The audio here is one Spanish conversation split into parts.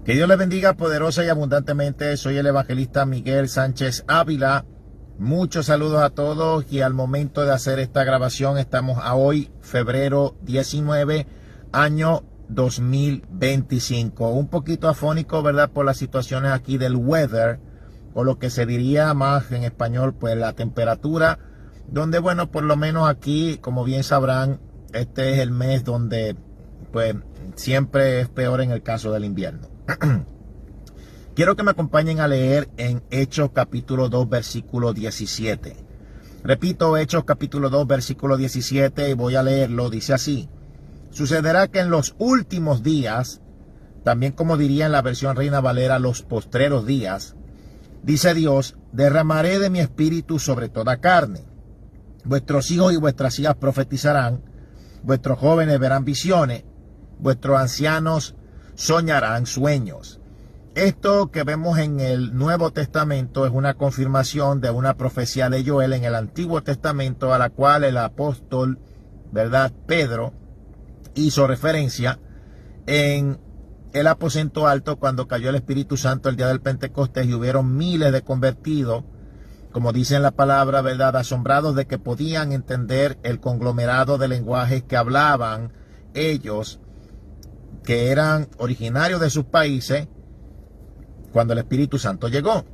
Que Dios les bendiga poderosa y abundantemente. Soy el evangelista Miguel Sánchez Ávila. Muchos saludos a todos y al momento de hacer esta grabación estamos a hoy, febrero 19, año 2025. Un poquito afónico, ¿verdad? Por las situaciones aquí del weather, o lo que se diría más en español, pues la temperatura, donde bueno, por lo menos aquí, como bien sabrán, este es el mes donde pues siempre es peor en el caso del invierno. Quiero que me acompañen a leer en Hechos capítulo 2 versículo 17. Repito, Hechos capítulo 2 versículo 17, y voy a leerlo. Dice así: sucederá que en los últimos días, también como diría en la versión Reina Valera, los postreros días, dice Dios, derramaré de mi espíritu sobre toda carne. Vuestros hijos y vuestras hijas profetizarán, vuestros jóvenes verán visiones, vuestros ancianos soñarán sueños. Esto que vemos en el Nuevo Testamento es una confirmación de una profecía de Joel en el Antiguo Testamento, a la cual el apóstol, ¿verdad?, Pedro hizo referencia en el aposento alto cuando cayó el Espíritu Santo el día del Pentecostés y hubieron miles de convertidos, como dice en la palabra, ¿verdad?, asombrados de que podían entender el conglomerado de lenguajes que hablaban ellos, que eran originarios de sus países, cuando el Espíritu Santo llegó.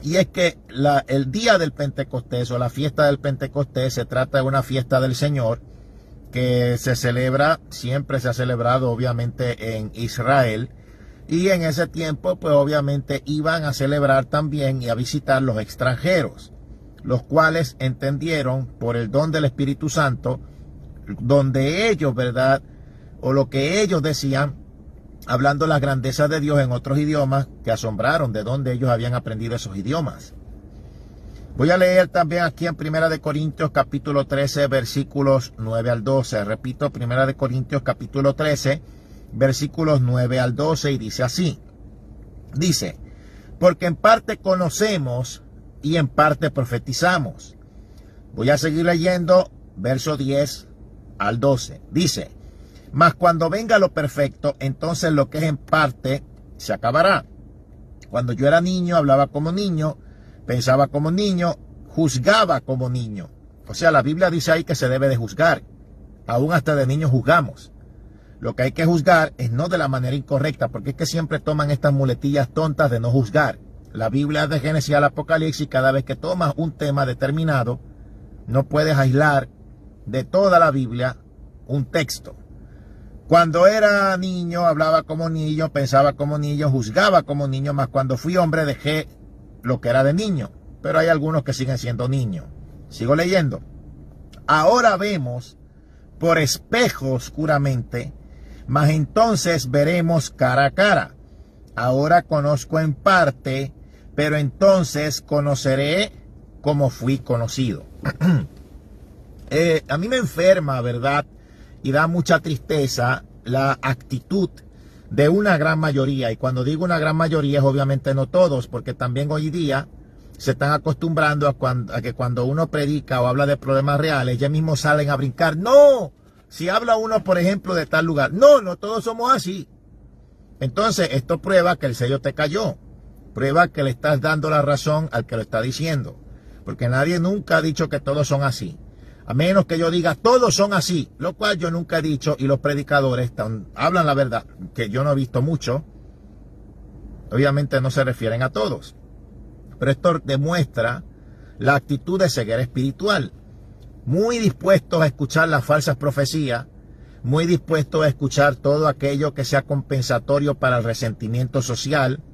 Y es que el día del Pentecostés, o la fiesta del Pentecostés, se trata de una fiesta del Señor que se celebra, siempre se ha celebrado obviamente en Israel, y en ese tiempo pues obviamente iban a celebrar también y a visitar los extranjeros, los cuales entendieron por el don del Espíritu Santo, donde ellos, ¿verdad?, o lo que ellos decían, hablando las grandezas de Dios en otros idiomas, que asombraron de dónde ellos habían aprendido esos idiomas. Voy a leer también aquí en 1 de Corintios capítulo 13 versículos 9 al 12. Repito, 1 de Corintios capítulo 13 versículos 9 al 12, y dice así. Dice: porque en parte conocemos y en parte profetizamos. Voy a seguir leyendo verso 10 al 12. Dice: mas cuando venga lo perfecto, entonces lo que es en parte se acabará. Cuando yo era niño, hablaba como niño, pensaba como niño, juzgaba como niño. O sea, la Biblia dice ahí que se debe de juzgar. Aún hasta de niños juzgamos. Lo que hay que juzgar es no de la manera incorrecta, porque es que siempre toman estas muletillas tontas de no juzgar. La Biblia de Génesis al Apocalipsis, cada vez que tomas un tema determinado, no puedes aislar de toda la Biblia un texto. Cuando era niño, hablaba como niño, pensaba como niño, juzgaba como niño, mas cuando fui hombre dejé lo que era de niño. Pero hay algunos que siguen siendo niños. Sigo leyendo. Ahora vemos por espejo oscuramente, mas entonces veremos cara a cara. Ahora conozco en parte, pero entonces conoceré como fui conocido. A mí me enferma, ¿verdad?, y da mucha tristeza la actitud de una gran mayoría. Y cuando digo una gran mayoría es obviamente no todos, porque también hoy día se están acostumbrando a que cuando uno predica o habla de problemas reales, ya mismo salen a brincar. No, si habla uno, por ejemplo, de tal lugar. No todos somos así. Entonces esto prueba que el sello te cayó. Prueba que le estás dando la razón al que lo está diciendo. Porque nadie nunca ha dicho que todos son así. A menos que yo diga, todos son así, lo cual yo nunca he dicho, y los predicadores hablan la verdad, que yo no he visto mucho. Obviamente no se refieren a todos. Pero esto demuestra la actitud de ceguera espiritual. Muy dispuestos a escuchar las falsas profecías, muy dispuestos a escuchar todo aquello que sea compensatorio para el resentimiento social,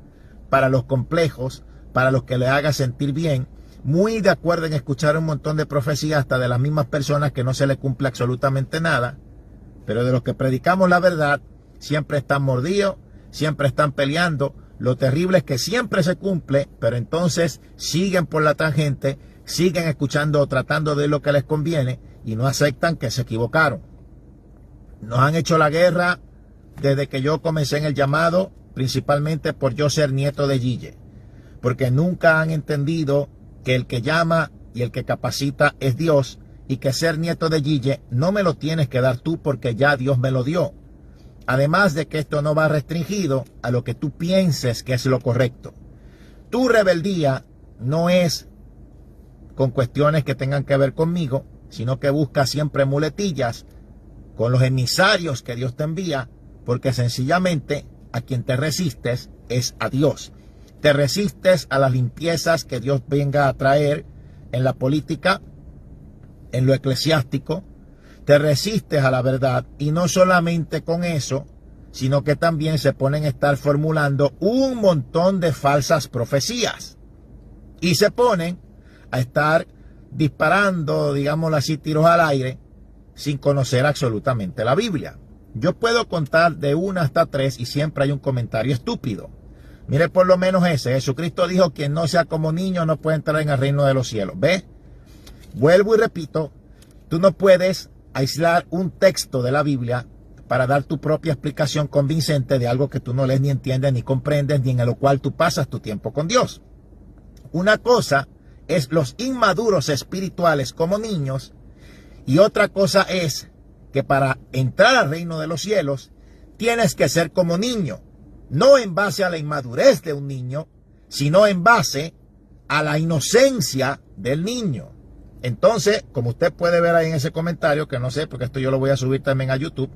para los complejos, para los que le haga sentir bien. Muy de acuerdo en escuchar un montón de profecías hasta de las mismas personas que no se le cumple absolutamente nada, pero de los que predicamos la verdad siempre están mordidos, siempre están peleando. Lo terrible es que siempre se cumple, pero entonces siguen por la tangente, siguen escuchando o tratando de lo que les conviene y no aceptan que se equivocaron. Nos han hecho la guerra desde que yo comencé en el llamado, principalmente por yo ser nieto de Gille, porque nunca han entendido que el que llama y el que capacita es Dios, y que ser nieto de Gille no me lo tienes que dar tú porque ya Dios me lo dio. Además de que esto no va restringido a lo que tú pienses que es lo correcto. Tu rebeldía no es con cuestiones que tengan que ver conmigo, sino que busca siempre muletillas con los emisarios que Dios te envía, porque sencillamente a quien te resistes es a Dios. Te resistes a las limpiezas que Dios venga a traer en la política, en lo eclesiástico. Te resistes a la verdad, y no solamente con eso, sino que también se ponen a estar formulando un montón de falsas profecías. Y se ponen a estar disparando, digámoslo así, tiros al aire, sin conocer absolutamente la Biblia. Yo puedo contar de 1 hasta 3 y siempre hay un comentario estúpido. Mire por lo menos ese. Jesucristo dijo: quien no sea como niño no puede entrar en el reino de los cielos. ¿Ves? Vuelvo y repito, tú no puedes aislar un texto de la Biblia para dar tu propia explicación convincente de algo que tú no lees, ni entiendes, ni comprendes, ni en lo cual tú pasas tu tiempo con Dios. Una cosa es los inmaduros espirituales como niños, y otra cosa es que para entrar al reino de los cielos tienes que ser como niño, no en base a la inmadurez de un niño, sino en base a la inocencia del niño. Entonces, como usted puede ver ahí en ese comentario, que no sé, porque esto yo lo voy a subir también a YouTube,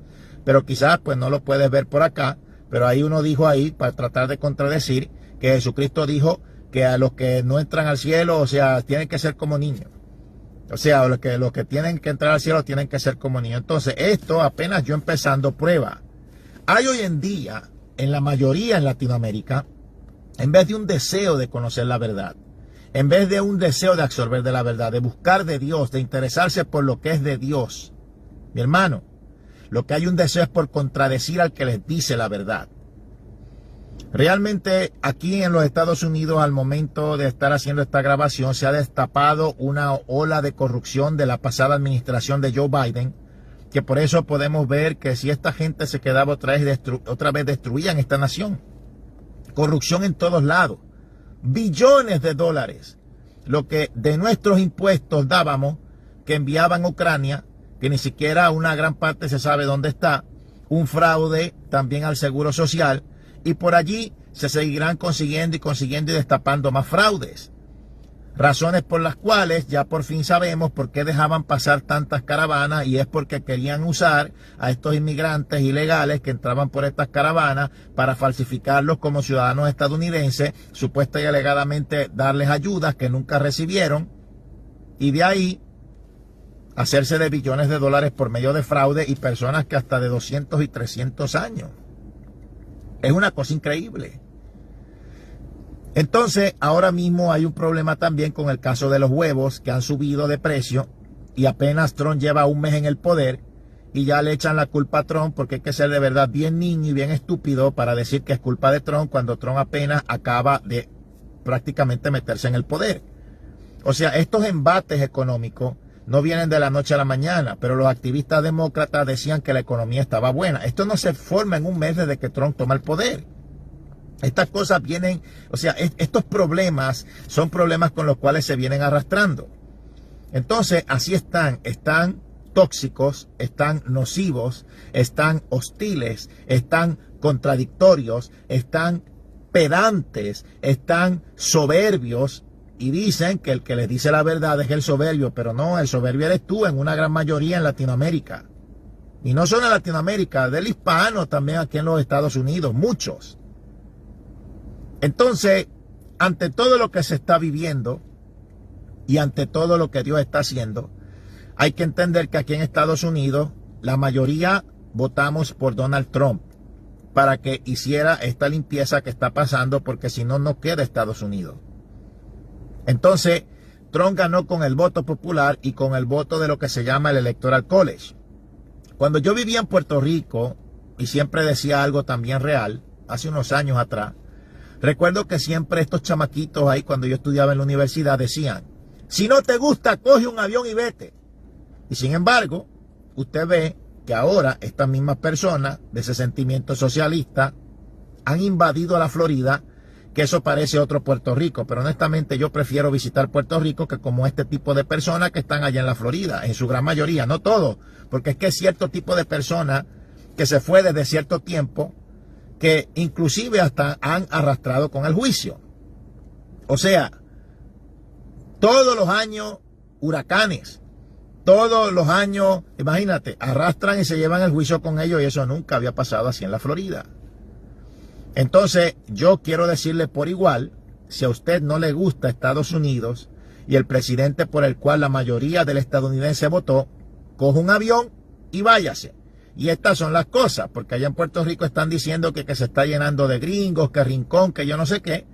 pero quizás pues no lo puedes ver por acá, pero ahí uno dijo ahí, para tratar de contradecir, que Jesucristo dijo que a los que no entran al cielo, o sea, tienen que ser como niños. O sea, los que tienen que entrar al cielo tienen que ser como niños. Entonces, esto apenas yo empezando prueba. Hay hoy en día, en la mayoría en Latinoamérica, en vez de un deseo de conocer la verdad, en vez de un deseo de absorber de la verdad, de buscar de Dios, de interesarse por lo que es de Dios, mi hermano, lo que hay un deseo es por contradecir al que les dice la verdad. Realmente aquí en los Estados Unidos, al momento de estar haciendo esta grabación, se ha destapado una ola de corrupción de la pasada administración de Joe Biden, que por eso podemos ver que si esta gente se quedaba otra vez destruían esta nación. Corrupción en todos lados. Billones de dólares, lo que de nuestros impuestos dábamos, que enviaban a Ucrania, que ni siquiera una gran parte se sabe dónde está, un fraude también al Seguro Social, y por allí se seguirán consiguiendo y destapando más fraudes. Razones por las cuales ya por fin sabemos por qué dejaban pasar tantas caravanas, y es porque querían usar a estos inmigrantes ilegales que entraban por estas caravanas para falsificarlos como ciudadanos estadounidenses, supuesta y alegadamente darles ayudas que nunca recibieron, y de ahí hacerse de billones de dólares por medio de fraude, y personas que hasta de 200 y 300 años. Es una cosa increíble. Entonces, ahora mismo hay un problema también con el caso de los huevos, que han subido de precio, y apenas Trump lleva un mes en el poder y ya le echan la culpa a Trump, porque hay que ser de verdad bien niño y bien estúpido para decir que es culpa de Trump cuando Trump apenas acaba de prácticamente meterse en el poder. O sea, estos embates económicos no vienen de la noche a la mañana, pero los activistas demócratas decían que la economía estaba buena. Esto no se forma en un mes desde que Trump toma el poder. Estas cosas vienen, o sea, estos problemas son problemas con los cuales se vienen arrastrando. Entonces, así están tóxicos, están nocivos, están hostiles, están contradictorios, están pedantes, están soberbios, y dicen que el que les dice la verdad es el soberbio, pero no, el soberbio eres tú en una gran mayoría en Latinoamérica. Y no solo en Latinoamérica, del hispano también aquí en los Estados Unidos, muchos. Entonces, ante todo lo que se está viviendo y ante todo lo que Dios está haciendo, hay que entender que aquí en Estados Unidos la mayoría votamos por Donald Trump para que hiciera esta limpieza que está pasando, porque si no, no queda Estados Unidos. Entonces, Trump ganó con el voto popular y con el voto de lo que se llama el Electoral College. Cuando yo vivía en Puerto Rico, y siempre decía algo también real, hace unos años atrás, recuerdo que siempre estos chamaquitos ahí, cuando yo estudiaba en la universidad, decían: si no te gusta, coge un avión y vete. Y sin embargo, usted ve que ahora estas mismas personas de ese sentimiento socialista han invadido la Florida, que eso parece otro Puerto Rico, pero honestamente yo prefiero visitar Puerto Rico que como este tipo de personas que están allá en la Florida, en su gran mayoría, no todos, porque es que cierto tipo de personas que se fue desde cierto tiempo, que inclusive hasta han arrastrado con el juicio. O sea, todos los años huracanes, todos los años, imagínate, arrastran y se llevan el juicio con ellos, y eso nunca había pasado así en la Florida. Entonces, yo quiero decirle por igual, si a usted no le gusta Estados Unidos y el presidente por el cual la mayoría del estadounidense votó, coja un avión y váyase. Y estas son las cosas, porque allá en Puerto Rico están diciendo que se está llenando de gringos, que Rincón, que yo no sé qué,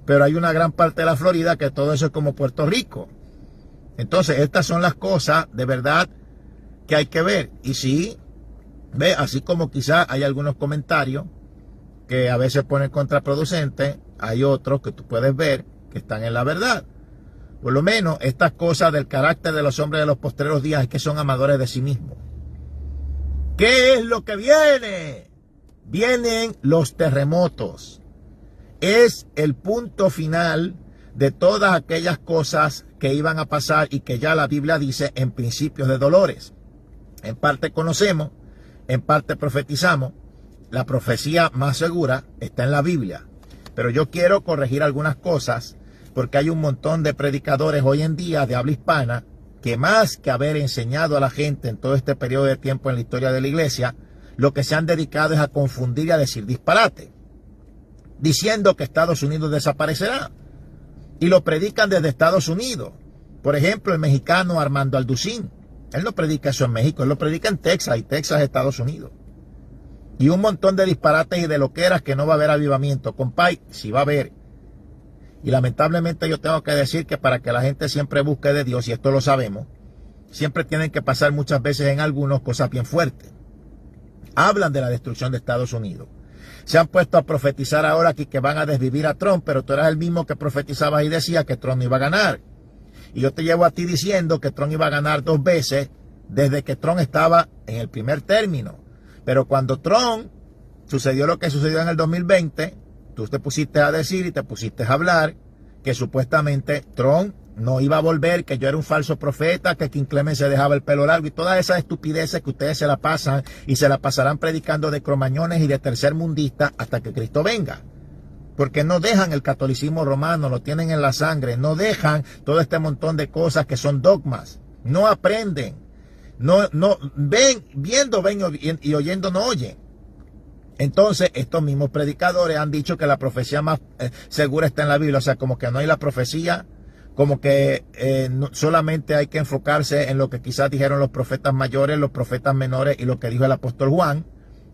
pero hay una gran parte de la Florida que todo eso es como Puerto Rico. Entonces, estas son las cosas de verdad que hay que ver. Y sí, ve, así como quizás hay algunos comentarios que a veces ponen contraproducentes, hay otros que tú puedes ver que están en la verdad. Por lo menos estas cosas del carácter de los hombres de los postreros días es que son amadores de sí mismos. ¿Qué es lo que viene? Vienen los terremotos. Es el punto final de todas aquellas cosas que iban a pasar y que ya la Biblia dice en principios de dolores. En parte conocemos, en parte profetizamos. La profecía más segura está en la Biblia. Pero yo quiero corregir algunas cosas porque hay un montón de predicadores hoy en día de habla hispana que más que haber enseñado a la gente en todo este periodo de tiempo en la historia de la iglesia, lo que se han dedicado es a confundir y a decir disparate, diciendo que Estados Unidos desaparecerá. Y lo predican desde Estados Unidos. Por ejemplo, el mexicano Armando Alducín. Él no predica eso en México, él lo predica en Texas, y Texas es Estados Unidos. Y un montón de disparates y de loqueras que no va a haber avivamiento. Compay, sí va a haber. Y lamentablemente yo tengo que decir que para que la gente siempre busque de Dios, y esto lo sabemos, siempre tienen que pasar muchas veces en algunos cosas bien fuertes. Hablan de la destrucción de Estados Unidos. Se han puesto a profetizar ahora aquí que van a desvivir a Trump, pero tú eras el mismo que profetizabas y decías que Trump no iba a ganar. Y yo te llevo a ti diciendo que Trump iba a ganar 2 veces desde que Trump estaba en el primer término. Pero cuando Trump sucedió lo que sucedió en el 2020, tú te pusiste a decir y te pusiste a hablar que supuestamente Trump no iba a volver, que yo era un falso profeta, que King Clemens se dejaba el pelo largo y todas esas estupideces que ustedes se la pasan y se la pasarán predicando de cromañones y de tercermundistas hasta que Cristo venga. Porque no dejan el catolicismo romano, lo tienen en la sangre, no dejan todo este montón de cosas que son dogmas, no aprenden, viendo ven y oyendo no oyen. Entonces, estos mismos predicadores han dicho que la profecía más segura está en la Biblia, o sea, como que no hay la profecía, como que solamente hay que enfocarse en lo que quizás dijeron los profetas mayores, los profetas menores y lo que dijo el apóstol Juan,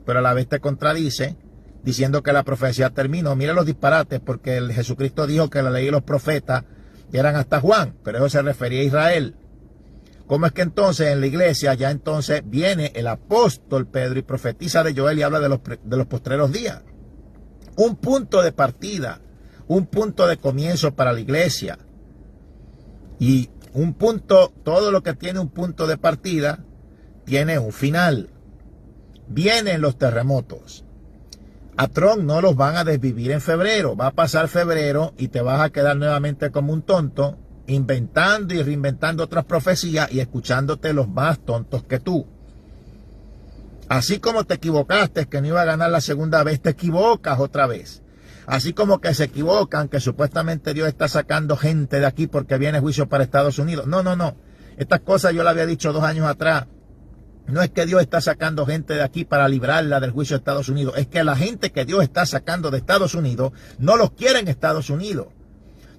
pero a la vez te contradice, diciendo que la profecía terminó. Mira los disparates, porque el Jesucristo dijo que la ley y los profetas eran hasta Juan, pero eso se refería a Israel. ¿Cómo es que entonces en la iglesia ya entonces viene el apóstol Pedro y profetiza de Joel y habla de los postreros días? Un punto de partida, un punto de comienzo para la iglesia. Y un punto, todo lo que tiene un punto de partida, tiene un final. Vienen los terremotos. A Trump no los van a desvivir en febrero. Va a pasar febrero y te vas a quedar nuevamente como un tonto, inventando y reinventando otras profecías y escuchándote los más tontos que tú. Así como te equivocaste que no iba a ganar la segunda vez, te equivocas otra vez. Así como que se equivocan que supuestamente Dios está sacando gente de aquí porque viene juicio para Estados Unidos. No. Estas cosas yo las había dicho 2 años atrás. No es que Dios está sacando gente de aquí para librarla del juicio de Estados Unidos. Es que la gente que Dios está sacando de Estados Unidos no los quiere en Estados Unidos.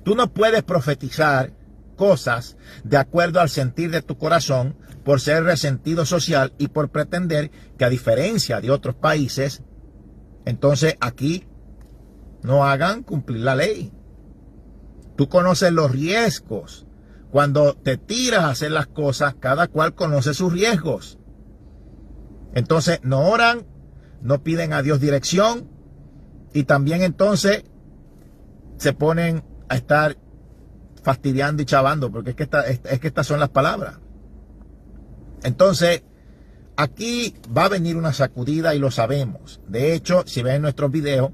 Tú no puedes profetizar cosas de acuerdo al sentir de tu corazón por ser resentido social y por pretender que a diferencia de otros países, entonces aquí no hagan cumplir la ley. Tú conoces los riesgos. Cuando te tiras a hacer las cosas, cada cual conoce sus riesgos. Entonces no oran, no piden a Dios dirección y también entonces se ponen a estar fastidiando y chavando, porque es que estas son las palabras. Entonces, aquí va a venir una sacudida y lo sabemos. De hecho, si ven nuestros videos,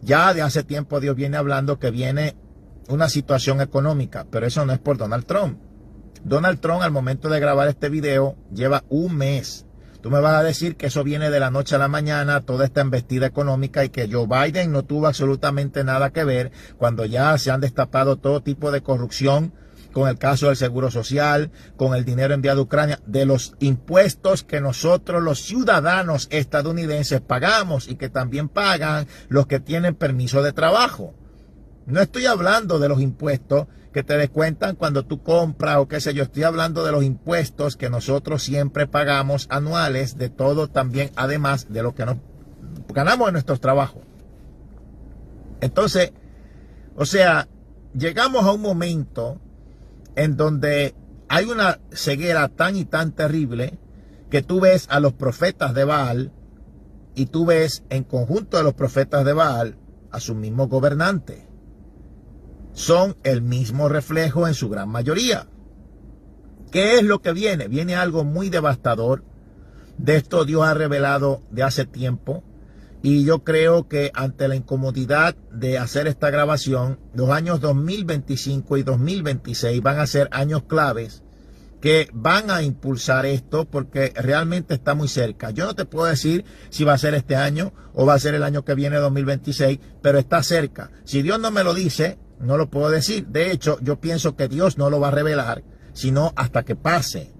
ya de hace tiempo Dios viene hablando que viene una situación económica, pero eso no es por Donald Trump. Donald Trump al momento de grabar este video lleva un mes Tú me vas a decir que eso viene de la noche a la mañana, toda esta embestida económica, y que Joe Biden no tuvo absolutamente nada que ver cuando ya se han destapado todo tipo de corrupción con el caso del Seguro Social, con el dinero enviado a Ucrania, de los impuestos que nosotros los ciudadanos estadounidenses pagamos y que también pagan los que tienen permiso de trabajo. No estoy hablando de los impuestos que te descuentan cuando tú compras o qué sé yo. Estoy hablando de los impuestos que nosotros siempre pagamos anuales, de todo también, además de lo que nos ganamos en nuestros trabajos. Entonces, o sea, llegamos a un momento en donde hay una ceguera tan y tan terrible que tú ves a los profetas de Baal y tú ves en conjunto de los profetas de Baal a sus mismos gobernantes. Son el mismo reflejo en su gran mayoría. ¿Qué es lo que viene? Viene algo muy devastador. De esto Dios ha revelado de hace tiempo. Y yo creo que ante la incomodidad de hacer esta grabación, los años 2025 y 2026 van a ser años claves que van a impulsar esto porque realmente está muy cerca. Yo no te puedo decir si va a ser este año o va a ser el año que viene, 2026, pero está cerca. Si Dios no me lo dice, no lo puedo decir. De hecho, yo pienso que Dios no lo va a revelar, sino hasta que pase.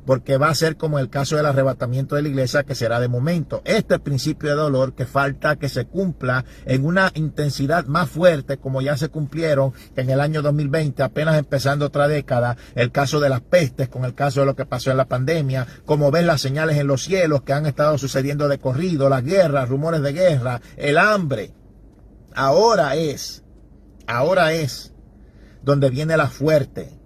Porque va a ser como el caso del arrebatamiento de la iglesia, que será de momento. Este principio de dolor que falta que se cumpla en una intensidad más fuerte, como ya se cumplieron en el año 2020, apenas empezando otra década, el caso de las pestes, con el caso de lo que pasó en la pandemia, como ven las señales en los cielos que han estado sucediendo de corrido, las guerras, rumores de guerra, el hambre. Ahora es donde viene la fuerte,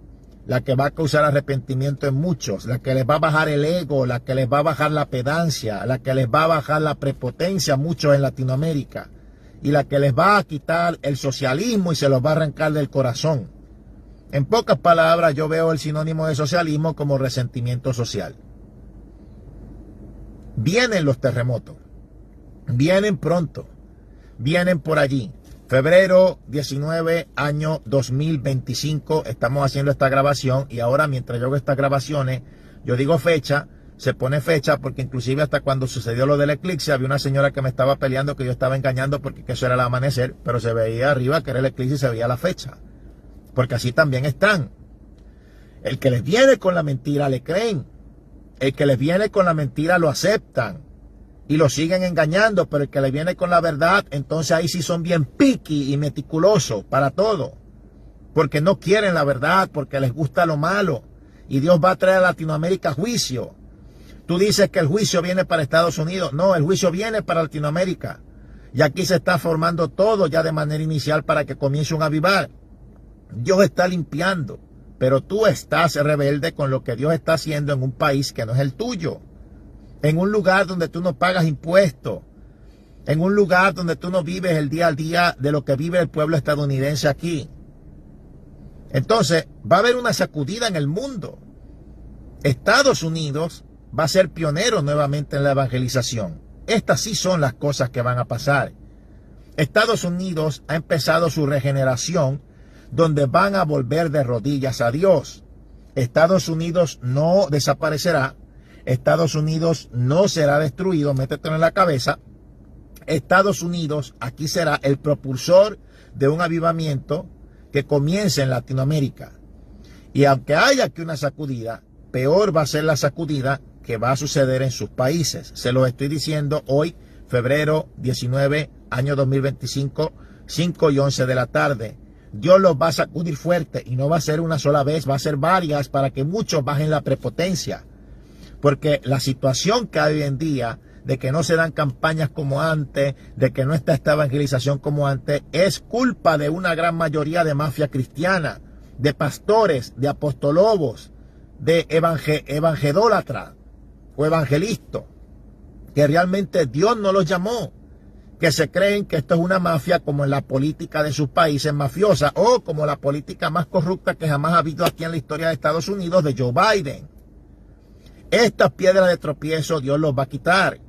la que va a causar arrepentimiento en muchos, la que les va a bajar el ego, la que les va a bajar la pedancia, la que les va a bajar la prepotencia a muchos en Latinoamérica, y la que les va a quitar el socialismo y se los va a arrancar del corazón. En pocas palabras, yo veo el sinónimo de socialismo como resentimiento social. Vienen los terremotos, vienen pronto, vienen por allí. Febrero 19, año 2025, estamos haciendo esta grabación y ahora mientras yo hago estas grabaciones, yo digo fecha, se pone fecha porque inclusive hasta cuando sucedió lo del eclipse había una señora que me estaba peleando que yo estaba engañando porque que eso era el amanecer, pero se veía arriba que era el eclipse y se veía la fecha, porque así también están. El que les viene con la mentira le creen, el que les viene con la mentira lo aceptan y lo siguen engañando, pero el que le viene con la verdad, entonces ahí sí son bien picky y meticulosos para todo. Porque no quieren la verdad, porque les gusta lo malo. Y Dios va a traer a Latinoamérica juicio. Tú dices que el juicio viene para Estados Unidos. No, el juicio viene para Latinoamérica. Y aquí se está formando todo ya de manera inicial para que comience un avivar. Dios está limpiando, pero tú estás rebelde con lo que Dios está haciendo en un país que no es el tuyo. En un lugar donde tú no pagas impuestos, en un lugar donde tú no vives el día a día de lo que vive el pueblo estadounidense aquí. Entonces, va a haber una sacudida en el mundo. Estados Unidos va a ser pionero nuevamente en la evangelización. Estas sí son las cosas que van a pasar. Estados Unidos ha empezado su regeneración, donde van a volver de rodillas a Dios. Estados Unidos no desaparecerá. Estados Unidos no será destruido, métetelo en la cabeza. Estados Unidos aquí será el propulsor de un avivamiento que comience en Latinoamérica. Y aunque haya aquí una sacudida, peor va a ser la sacudida que va a suceder en sus países. Se lo estoy diciendo hoy, febrero 19, año 2025, 5 y 11 de la tarde. Dios los va a sacudir fuerte y no va a ser una sola vez, va a ser varias para que muchos bajen la prepotencia. Porque la situación que hay hoy en día, de que no se dan campañas como antes, de que no está esta evangelización como antes, es culpa de una gran mayoría de mafia cristiana, de pastores, de apostolobos, de evangedólatras o evangelistas, que realmente Dios no los llamó, que se creen que esto es una mafia como en la política de sus países mafiosa o como la política más corrupta que jamás ha habido aquí en la historia de Estados Unidos de Joe Biden. Estas piedras de tropiezo Dios los va a quitar.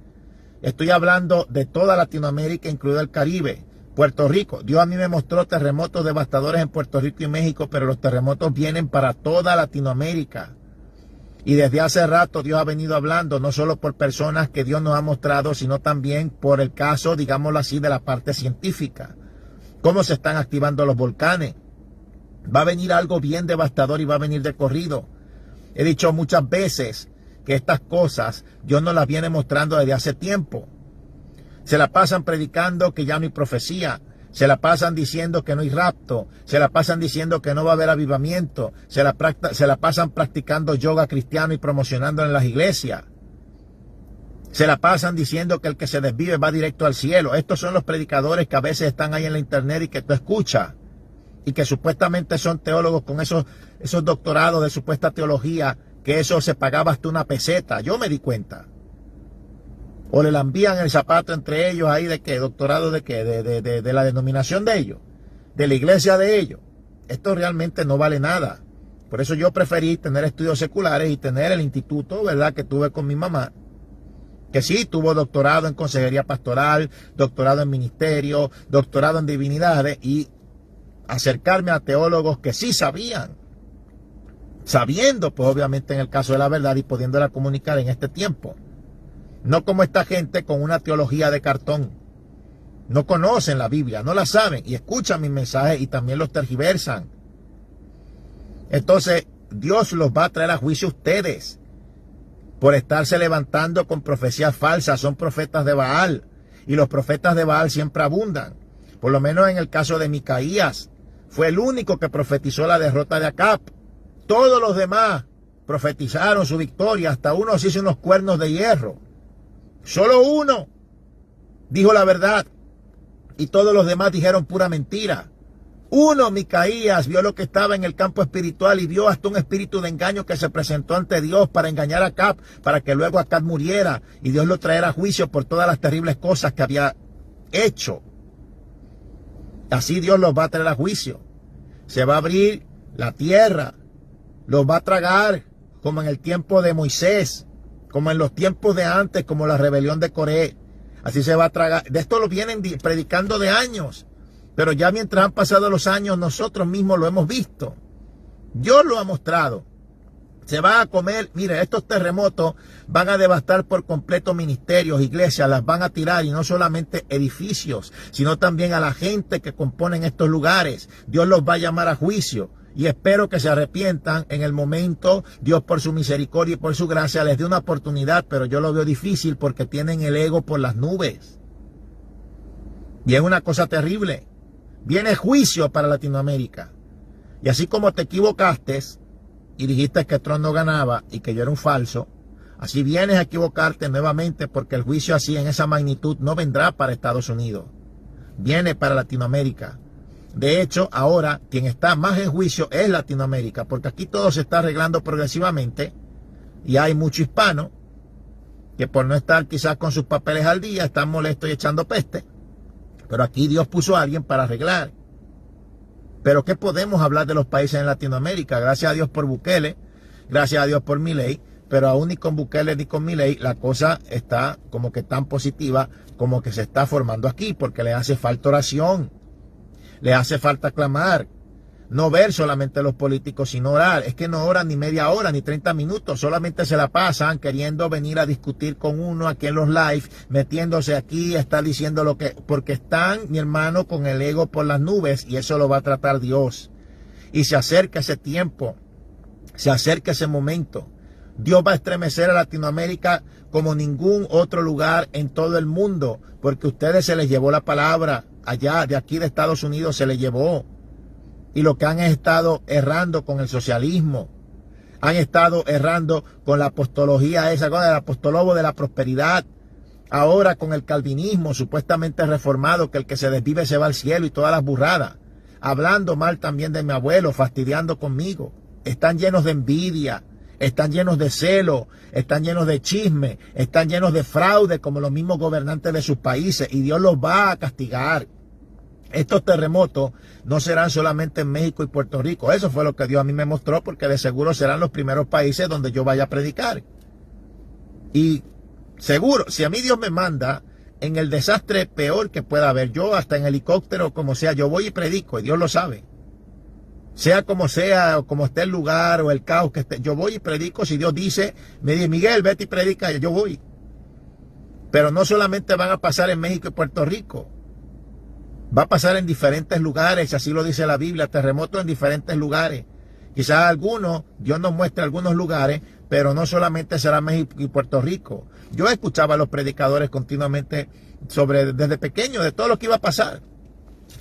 Estoy hablando de toda Latinoamérica, incluido el Caribe, Puerto Rico. Dios a mí me mostró terremotos devastadores en Puerto Rico y México, pero los terremotos vienen para toda Latinoamérica. Y desde hace rato Dios ha venido hablando, no solo por personas que Dios nos ha mostrado, sino también por el caso, digámoslo así, de la parte científica. Cómo se están activando los volcanes. Va a venir algo bien devastador y va a venir de corrido. He dicho muchas veces que estas cosas Dios nos las viene mostrando desde hace tiempo. Se la pasan predicando que ya no hay profecía. Se la pasan diciendo que no hay rapto, se la pasan diciendo que no va a haber avivamiento, se la pasan practicando yoga cristiano y promocionando en las iglesias. Se la pasan diciendo que el que se desvive va directo al cielo. Estos son los predicadores que a veces están ahí en la internet y que tú escuchas. Y que supuestamente son teólogos con esos doctorados de supuesta teología, que eso se pagaba hasta una peseta. Yo me di cuenta. O le envían el zapato entre ellos ahí de qué, doctorado de qué, de la denominación de ellos, de la iglesia de ellos. Esto realmente no vale nada. Por eso yo preferí tener estudios seculares y tener el instituto, ¿verdad?, que tuve con mi mamá, que sí tuvo doctorado en consejería pastoral, doctorado en ministerio, doctorado en divinidades, y acercarme a teólogos que sí sabían, sabiendo, pues obviamente en el caso de la verdad y pudiéndola comunicar en este tiempo. No como esta gente con una teología de cartón. No conocen la Biblia, no la saben y escuchan mis mensajes y también los tergiversan. Entonces, Dios los va a traer a juicio a ustedes por estarse levantando con profecías falsas. Son profetas de Baal y los profetas de Baal siempre abundan. Por lo menos en el caso de Micaías, fue el único que profetizó la derrota de Acab. Todos los demás profetizaron su victoria, hasta uno se hizo unos cuernos de hierro. Solo uno dijo la verdad y todos los demás dijeron pura mentira. Uno, Micaías, vio lo que estaba en el campo espiritual y vio hasta un espíritu de engaño que se presentó ante Dios para engañar a Acab, para que luego Acab muriera y Dios lo traerá a juicio por todas las terribles cosas que había hecho. Así Dios los va a traer a juicio. Se va a abrir la tierra, los va a tragar como en el tiempo de Moisés, como en los tiempos de antes, como la rebelión de Coré. Así se va a tragar. De esto lo vienen predicando de años. Pero ya mientras han pasado los años, nosotros mismos lo hemos visto. Dios lo ha mostrado. Se va a comer, mire, estos terremotos van a devastar por completo ministerios, iglesias, las van a tirar, y no solamente edificios, sino también a la gente que componen estos lugares. Dios los va a llamar a juicio. Y espero que se arrepientan en el momento. Dios, por su misericordia y por su gracia, les dé una oportunidad, pero yo lo veo difícil porque tienen el ego por las nubes. Y es una cosa terrible. Viene juicio para Latinoamérica. Y así como te equivocaste y dijiste que Trump no ganaba y que yo era un falso, así vienes a equivocarte nuevamente, porque el juicio así en esa magnitud no vendrá para Estados Unidos. Viene para Latinoamérica. De hecho, ahora quien está más en juicio es Latinoamérica, porque aquí todo se está arreglando progresivamente y hay mucho hispano que por no estar quizás con sus papeles al día están molestos y echando peste. Pero aquí Dios puso a alguien para arreglar. Pero ¿qué podemos hablar de los países en Latinoamérica? Gracias a Dios por Bukele, gracias a Dios por Milei, pero aún ni con Bukele ni con Milei la cosa está como que tan positiva como que se está formando aquí, porque le hace falta oración. Le hace falta clamar, no ver solamente a los políticos, sino orar. Es que no oran ni media hora, ni 30 minutos, solamente se la pasan queriendo venir a discutir con uno aquí en los live, metiéndose aquí, está diciendo lo que, porque están, mi hermano, con el ego por las nubes, y eso lo va a tratar Dios. Y se acerca ese tiempo, se acerca ese momento. Dios va a estremecer a Latinoamérica como ningún otro lugar en todo el mundo, porque a ustedes se les llevó la palabra. Allá, de aquí de Estados Unidos, se les llevó. Y lo que han estado errando con el socialismo, han estado errando con la apostología esa, con el apostolobo de la prosperidad. Ahora con el calvinismo supuestamente reformado, que el que se desvive se va al cielo y todas las burradas. Hablando mal también de mi abuelo, fastidiando conmigo. Están llenos de envidia, están llenos de celo, están llenos de chisme, están llenos de fraude como los mismos gobernantes de sus países, y Dios los va a castigar. Estos terremotos no serán solamente en México y Puerto Rico. Eso fue lo que Dios a mí me mostró, porque de seguro serán los primeros países donde yo vaya a predicar. Y seguro, si a mí Dios me manda en el desastre peor que pueda haber, yo hasta en helicóptero, como sea, yo voy y predico, y Dios lo sabe. Sea o como esté el lugar o el caos que esté, yo voy y predico. Si Dios dice, me dice, Miguel, vete y predica, yo voy. Pero no solamente van a pasar en México y Puerto Rico. Va a pasar en diferentes lugares, así lo dice la Biblia, terremotos en diferentes lugares. Quizás algunos, Dios nos muestre algunos lugares, pero no solamente será México y Puerto Rico. Yo escuchaba a los predicadores continuamente desde pequeño, de todo lo que iba a pasar.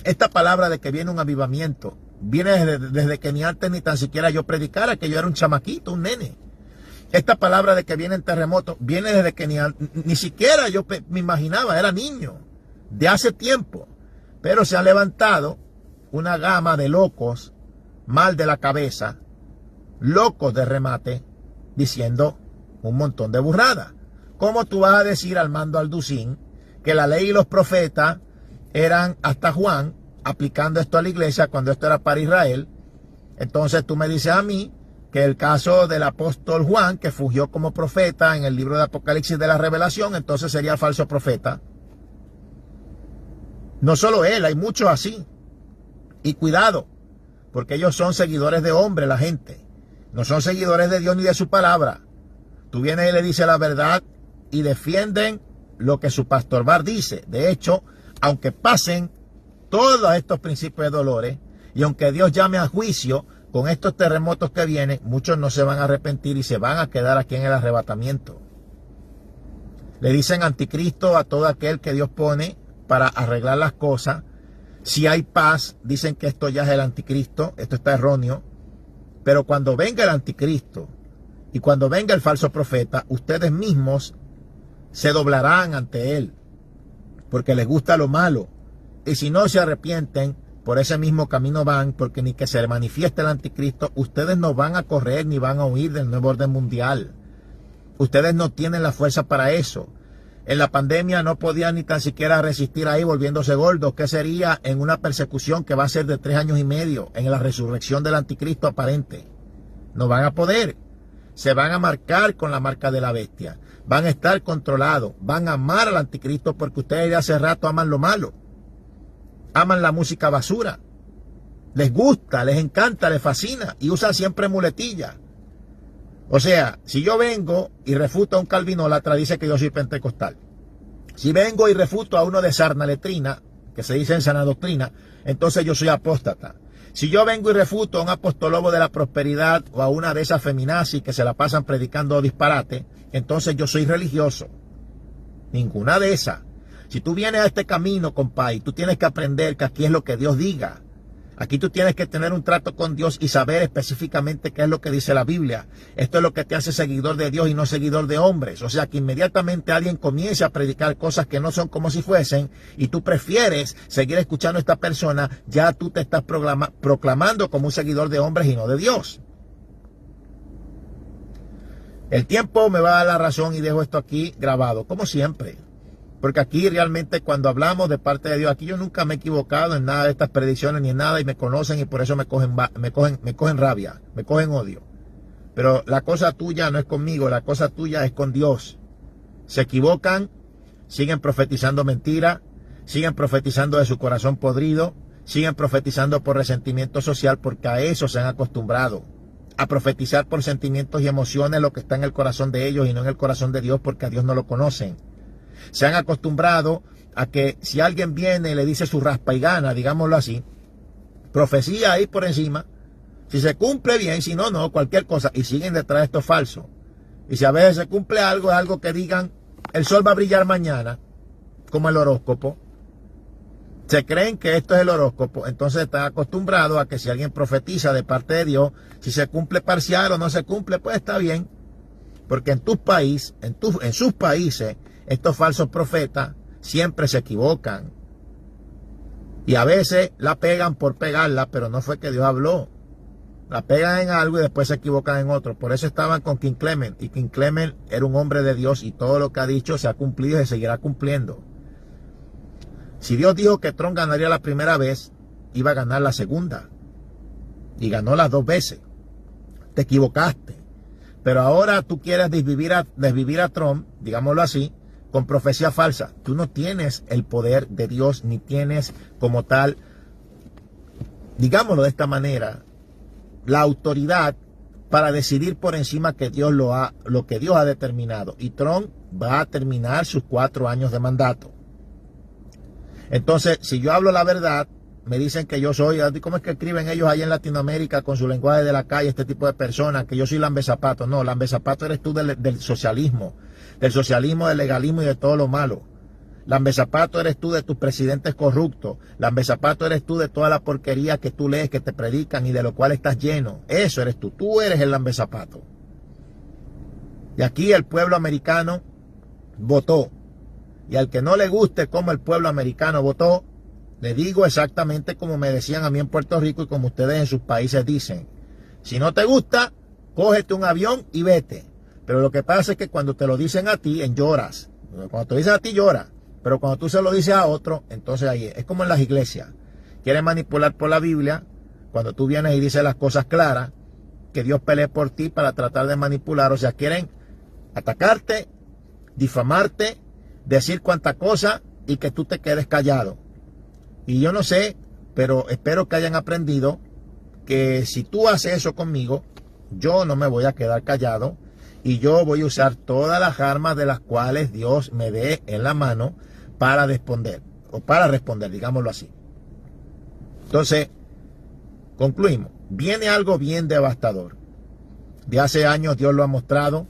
Esta palabra de que viene un avivamiento, viene desde que ni antes ni tan siquiera yo predicara, que yo era un chamaquito, un nene. Esta palabra de que vienen terremotos, viene desde que ni siquiera yo me imaginaba, era niño, de hace tiempo. Pero se ha levantado una gama de locos, mal de la cabeza, locos de remate, diciendo un montón de burradas. ¿Cómo tú vas a decir, Armando Alducín, que la ley y los profetas eran hasta Juan, aplicando esto a la iglesia cuando esto era para Israel? Entonces tú me dices a mí que el caso del apóstol Juan, que fungió como profeta en el libro de Apocalipsis de la Revelación, entonces sería falso profeta. No solo él, hay muchos así. Y cuidado, porque ellos son seguidores de hombres, la gente. No son seguidores de Dios ni de su palabra. Tú vienes y le dices la verdad y defienden lo que su pastor Bar dice. De hecho, aunque pasen todos estos principios de dolores y aunque Dios llame a juicio con estos terremotos que vienen, muchos no se van a arrepentir y se van a quedar aquí en el arrebatamiento. Le dicen anticristo a todo aquel que Dios pone para arreglar las cosas. Si hay paz, dicen que esto ya es el anticristo. Esto está erróneo. Pero cuando venga el anticristo y cuando venga el falso profeta, ustedes mismos se doblarán ante él, porque les gusta lo malo. Y si no se arrepienten, por ese mismo camino van, porque ni que se manifieste el anticristo, ustedes no van a correr ni van a huir del nuevo orden mundial. Ustedes no tienen la fuerza para eso. En la pandemia no podían ni tan siquiera resistir ahí volviéndose gordos. ¿Qué sería en una persecución que va a ser de 3 años y medio en la resurrección del anticristo aparente? No van a poder. Se van a marcar con la marca de la bestia. Van a estar controlados. Van a amar al anticristo porque ustedes de hace rato aman lo malo. Aman la música basura. Les gusta, les encanta, les fascina y usan siempre muletillas. O sea, si yo vengo y refuto a un calvinólatra, dice que yo soy pentecostal. Si vengo y refuto a uno de sarna letrina, que se dice en sana doctrina, entonces yo soy apóstata. Si yo vengo y refuto a un apostolobo de la prosperidad o a una de esas feminazis que se la pasan predicando disparate, entonces yo soy religioso. Ninguna de esas. Si tú vienes a este camino, compadre, tú tienes que aprender que aquí es lo que Dios diga. Aquí tú tienes que tener un trato con Dios y saber específicamente qué es lo que dice la Biblia. Esto es lo que te hace seguidor de Dios y no seguidor de hombres. O sea, que inmediatamente alguien comience a predicar cosas que no son como si fuesen y tú prefieres seguir escuchando a esta persona, ya tú te estás proclamando como un seguidor de hombres y no de Dios. El tiempo me va a dar la razón y dejo esto aquí grabado, como siempre. Porque aquí realmente cuando hablamos de parte de Dios, aquí yo nunca me he equivocado en nada de estas predicciones ni en nada y me conocen y por eso me cogen rabia, me cogen odio. Pero la cosa tuya no es conmigo, la cosa tuya es con Dios. Se equivocan, siguen profetizando mentiras, siguen profetizando de su corazón podrido, siguen profetizando por resentimiento social porque a eso se han acostumbrado. A profetizar por sentimientos y emociones lo que está en el corazón de ellos y no en el corazón de Dios porque a Dios no lo conocen. Se han acostumbrado a que si alguien viene y le dice su raspa y gana, digámoslo así, profecía ahí por encima, si se cumple bien, si no, no, cualquier cosa, y siguen detrás de esto falso. Y si a veces se cumple algo, es algo que digan, el sol va a brillar mañana, como el horóscopo. Se creen que esto es el horóscopo, entonces están acostumbrados a que si alguien profetiza de parte de Dios, si se cumple parcial o no se cumple, pues está bien. Porque en sus países, estos falsos profetas siempre se equivocan. Y a veces la pegan por pegarla, pero no fue que Dios habló. La pegan en algo y después se equivocan en otro. Por eso estaban con King Clement. Y King Clement era un hombre de Dios y todo lo que ha dicho se ha cumplido y se seguirá cumpliendo. Si Dios dijo que Trump ganaría la primera vez, iba a ganar la segunda. Y ganó las 2 veces. Te equivocaste. Pero ahora tú quieres desvivir a Trump, digámoslo así, con profecía falsa. Tú no tienes el poder de Dios, ni tienes como tal, digámoslo de esta manera, la autoridad para decidir por encima que lo que Dios ha determinado. Y Trump va a terminar sus 4 años de mandato. Entonces, si yo hablo la verdad, me dicen que yo soy, ¿cómo es que escriben ellos allá en Latinoamérica con su lenguaje de la calle, este tipo de personas, que yo soy lambezapato? No, lambezapato eres tú del socialismo, del legalismo y de todo lo malo. Lambezapato eres tú de tus presidentes corruptos. Lambezapato eres tú de toda la porquería que tú lees, que te predican y de lo cual estás lleno. Eso eres tú. Tú eres el lambezapato. Y aquí el pueblo americano votó. Y al que no le guste cómo el pueblo americano votó, le digo exactamente como me decían a mí en Puerto Rico y como ustedes en sus países dicen. Si no te gusta, cógete un avión y vete. Pero lo que pasa es que cuando te lo dicen a ti, lloras. Cuando te lo dicen a ti, lloras. Pero cuando tú se lo dices a otro, entonces ahí es como en las iglesias. Quieren manipular por la Biblia, cuando tú vienes y dices las cosas claras, que Dios pelee por ti para tratar de manipular. O sea, quieren atacarte, difamarte, decir cuánta cosa y que tú te quedes callado. Y yo no sé, pero espero que hayan aprendido que si tú haces eso conmigo, yo no me voy a quedar callado y yo voy a usar todas las armas de las cuales Dios me dé en la mano para responder, digámoslo así. Entonces, concluimos. Viene algo bien devastador. De hace años Dios lo ha mostrado.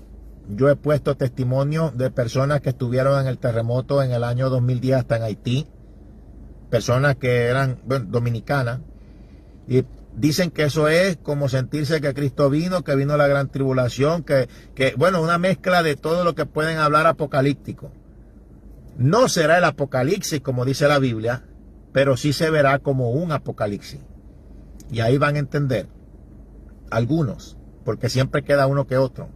Yo he puesto testimonio de personas que estuvieron en el terremoto en el año 2010 hasta en Haití. Personas que eran dominicanas. Y dicen que eso es como sentirse que Cristo vino, que vino la gran tribulación, que una mezcla de todo lo que pueden hablar apocalíptico. No será el apocalipsis como dice la Biblia, pero sí se verá como un apocalipsis. Y ahí van a entender algunos, porque siempre queda uno que otro.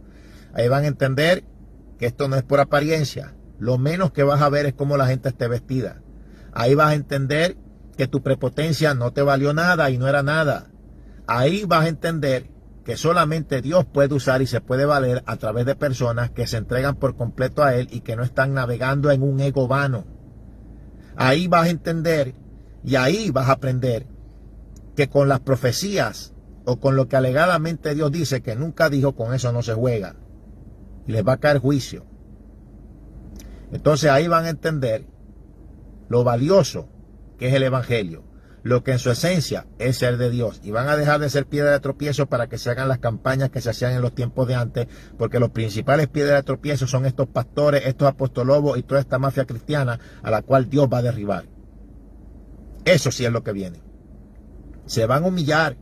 Ahí van a entender que esto no es por apariencia. Lo menos que vas a ver es cómo la gente esté vestida. Ahí vas a entender que tu prepotencia no te valió nada y no era nada. Ahí vas a entender que solamente Dios puede usar y se puede valer a través de personas que se entregan por completo a Él y que no están navegando en un ego vano. Ahí vas a entender y ahí vas a aprender que con las profecías o con lo que alegadamente Dios dice que nunca dijo, con eso no se juega. Y les va a caer juicio. Entonces ahí van a entender lo valioso que es el Evangelio, lo que en su esencia es ser de Dios. Y van a dejar de ser piedra de tropiezo para que se hagan las campañas que se hacían en los tiempos de antes, porque los principales piedras de tropiezo son estos pastores, estos apostolobos y toda esta mafia cristiana a la cual Dios va a derribar. Eso sí es lo que viene. Se van a humillar,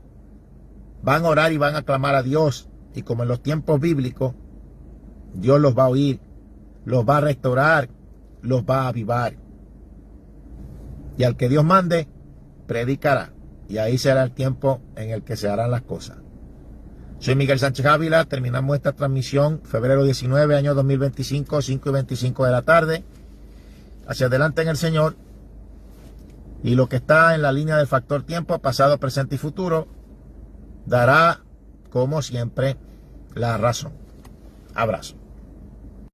van a orar y van a clamar a Dios. Y como en los tiempos bíblicos, Dios los va a oír, los va a restaurar, los va a avivar. Y al que Dios mande, predicará. Y ahí será el tiempo en el que se harán las cosas. Soy Miguel Sánchez Ávila. Terminamos esta transmisión febrero 19, año 2025, 5:25 de la tarde. Hacia adelante en el Señor. Y lo que está en la línea del factor tiempo, pasado, presente y futuro, dará, como siempre, la razón. Abrazo.